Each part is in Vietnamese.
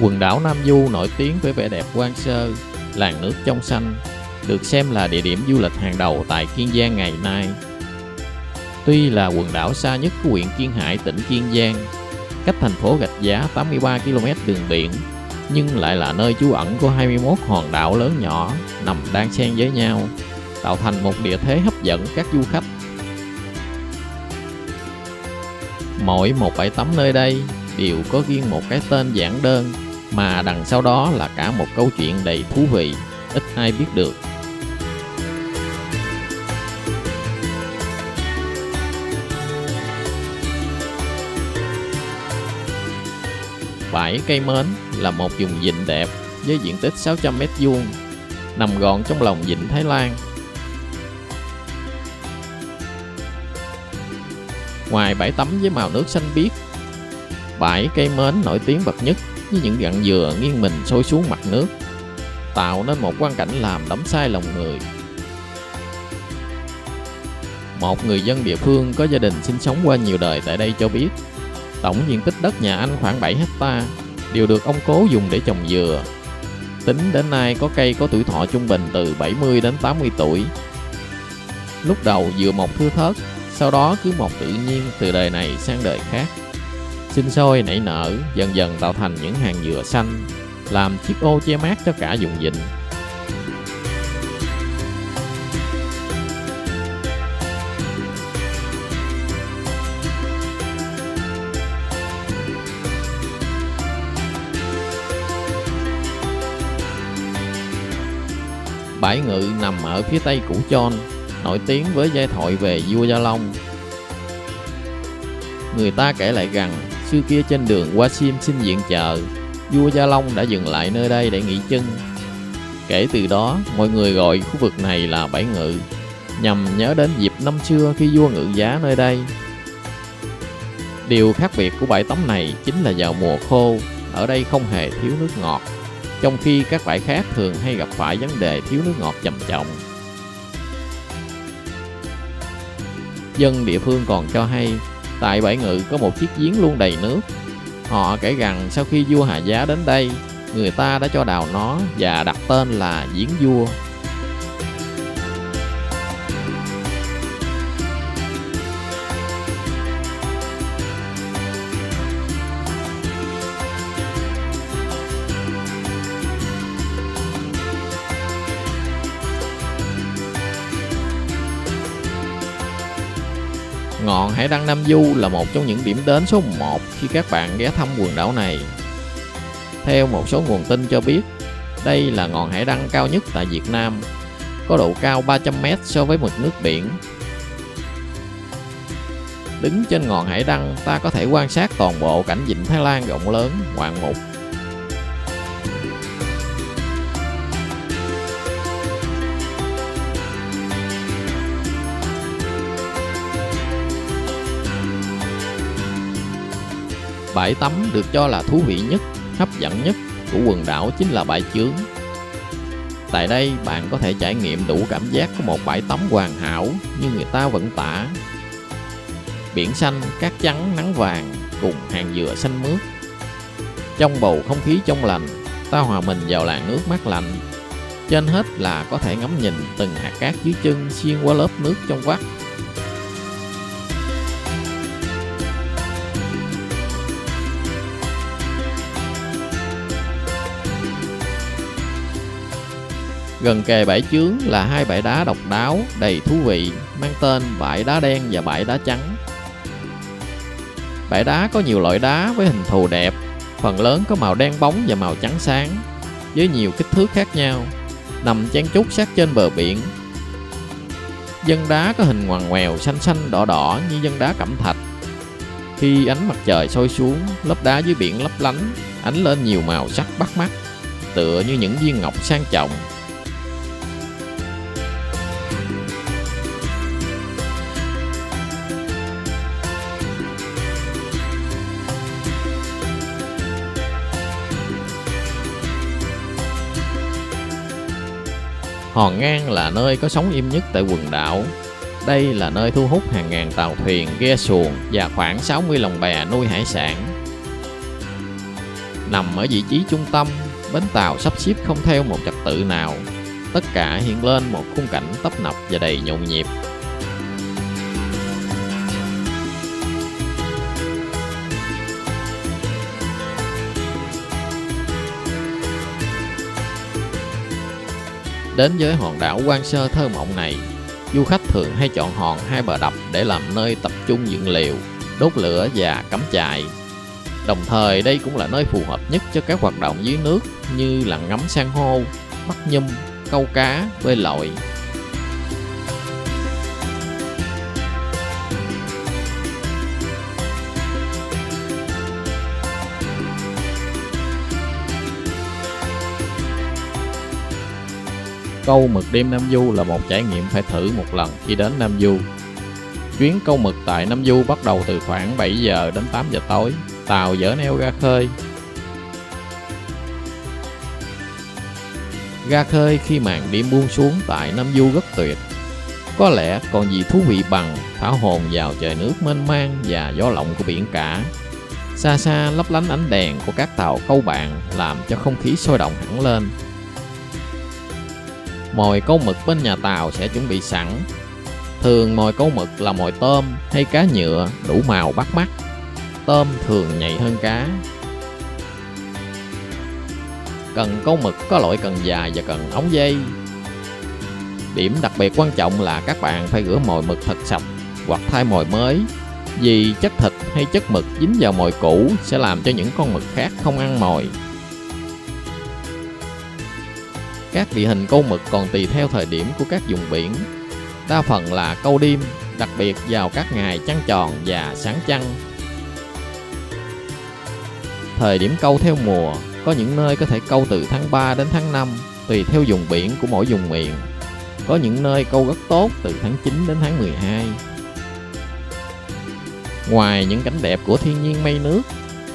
Quần đảo Nam Du nổi tiếng với vẻ đẹp hoang sơ, làn nước trong xanh, được xem là địa điểm du lịch hàng đầu tại Kiên Giang ngày nay. Tuy là quần đảo xa nhất của huyện Kiên Hải, tỉnh Kiên Giang, cách thành phố Rạch Giá 83 km đường biển, nhưng lại là nơi trú ẩn của 21 hòn đảo lớn nhỏ nằm đan xen với nhau, tạo thành một địa thế hấp dẫn các du khách. Mỗi một bãi tắm nơi đây đều có riêng một cái tên giản đơn, mà đằng sau đó là cả một câu chuyện đầy thú vị, ít ai biết được. Bãi Cây Mến là một vùng vịnh đẹp với diện tích 600 m², nằm gọn trong lòng vịnh Thái Lan. Ngoài bãi tắm với màu nước xanh biếc, bãi Cây Mến nổi tiếng bậc nhất với những rặng dừa nghiêng mình sôi xuống mặt nước, tạo nên một quang cảnh làm đắm say lòng người. Một người dân địa phương có gia đình sinh sống qua nhiều đời tại đây cho biết, tổng diện tích đất nhà anh khoảng 7 hecta, đều được ông cố dùng để trồng dừa. Tính đến nay có cây có tuổi thọ trung bình từ 70 đến 80 tuổi. Lúc đầu dừa mọc thưa thớt, sau đó cứ mọc tự nhiên từ đời này sang đời khác, sinh sôi nảy nở, dần dần tạo thành những hàng dừa xanh, làm chiếc ô che mát cho cả vùng vịnh. Bãi Ngự nằm ở phía tây Củ Chon, nổi tiếng với giai thoại về vua Gia Long. Người ta kể lại rằng, xưa kia trên đường qua Sim xin viện trợ, vua Gia Long đã dừng lại nơi đây để nghỉ chân. Kể từ đó, mọi người gọi khu vực này là Bãi Ngự, nhằm nhớ đến dịp năm xưa khi vua ngự giá nơi đây. Điều khác biệt của bãi tắm này chính là vào mùa khô, ở đây không hề thiếu nước ngọt, trong khi các bãi khác thường hay gặp phải vấn đề thiếu nước ngọt trầm trọng. Dân địa phương còn cho hay, tại Bãi Ngự có một chiếc giếng luôn đầy nước. Họ kể rằng sau khi vua hạ giá đến đây, người ta đã cho đào nó và đặt tên là giếng vua. Ngọn Hải Đăng Nam Du là một trong những điểm đến số 1 khi các bạn ghé thăm quần đảo này. Theo một số nguồn tin cho biết, đây là ngọn hải đăng cao nhất tại Việt Nam, có độ cao 300 m so với mực nước biển. Đứng trên ngọn hải đăng, ta có thể quan sát toàn bộ cảnh vịnh Thái Lan rộng lớn, ngoạn mục. Bãi tắm được cho là thú vị nhất, hấp dẫn nhất của quần đảo chính là bãi chướng. Tại đây bạn có thể trải nghiệm đủ cảm giác của một bãi tắm hoàn hảo như người ta vẫn tả. Biển xanh, cát trắng, nắng vàng cùng hàng dừa xanh mướt. Trong bầu không khí trong lành, ta hòa mình vào làn nước mát lạnh. Trên hết là có thể ngắm nhìn từng hạt cát dưới chân xuyên qua lớp nước trong vắt. Gần kề bãi chướng là hai bãi đá độc đáo, đầy thú vị, mang tên bãi đá đen và bãi đá trắng. Bãi đá có nhiều loại đá với hình thù đẹp, phần lớn có màu đen bóng và màu trắng sáng, với nhiều kích thước khác nhau, nằm chen chúc sát trên bờ biển. Vân đá có hình ngoằn ngoèo xanh xanh đỏ đỏ như vân đá cẩm thạch. Khi ánh mặt trời soi xuống, lớp đá dưới biển lấp lánh, ánh lên nhiều màu sắc bắt mắt, tựa như những viên ngọc sang trọng. Hòn Ngang là nơi có sóng im nhất tại quần đảo. Đây là nơi thu hút hàng ngàn tàu thuyền, ghe xuồng và khoảng 60 lồng bè nuôi hải sản. Nằm ở vị trí trung tâm, bến tàu sắp xếp không theo một trật tự nào. Tất cả hiện lên một khung cảnh tấp nập và đầy nhộn nhịp. Đến với hòn đảo Quan Sơ thơ mộng này, du khách thường hay chọn hòn hai bờ đập để làm nơi tập trung dựng lều, đốt lửa và cắm trại. Đồng thời đây cũng là nơi phù hợp nhất cho các hoạt động dưới nước như là ngắm san hô, bắt nhum, câu cá, bơi lội. Câu mực đêm Nam Du là một trải nghiệm phải thử một lần khi đến Nam Du. Chuyến câu mực tại Nam Du bắt đầu từ khoảng 7 giờ đến 8 giờ tối. Tàu dỡ neo ra khơi. Ra khơi khi màn đêm buông xuống tại Nam Du rất tuyệt. Có lẽ còn gì thú vị bằng thả hồn vào trời nước mênh mang và gió lộng của biển cả. Xa xa lấp lánh ánh đèn của các tàu câu bạn làm cho không khí sôi động hẳn lên. Mồi câu mực bên nhà tàu sẽ chuẩn bị sẵn. Thường mồi câu mực là mồi tôm hay cá nhựa đủ màu bắt mắt. Tôm thường nhạy hơn cá. Cần câu mực có loại cần dài và cần ống dây. Điểm đặc biệt quan trọng là các bạn phải rửa mồi mực thật sạch hoặc thay mồi mới, vì chất thịt hay chất mực dính vào mồi cũ sẽ làm cho những con mực khác không ăn mồi. Các địa hình câu mực còn tùy theo thời điểm của các vùng biển. Đa phần là câu đêm, đặc biệt vào các ngày trăng tròn và sáng trăng. Thời điểm câu theo mùa, có những nơi có thể câu từ tháng 3 đến tháng 5, tùy theo vùng biển của mỗi vùng miền. Có những nơi câu rất tốt từ tháng 9 đến tháng 12. Ngoài những cảnh đẹp của thiên nhiên mây nước,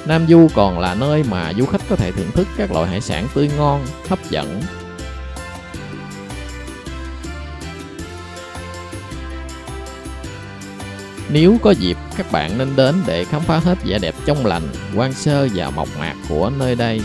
Nam Du còn là nơi mà du khách có thể thưởng thức các loại hải sản tươi ngon, hấp dẫn. Nếu có dịp, các bạn nên đến để khám phá hết vẻ đẹp trong lành, hoang sơ và mộc mạc của nơi đây.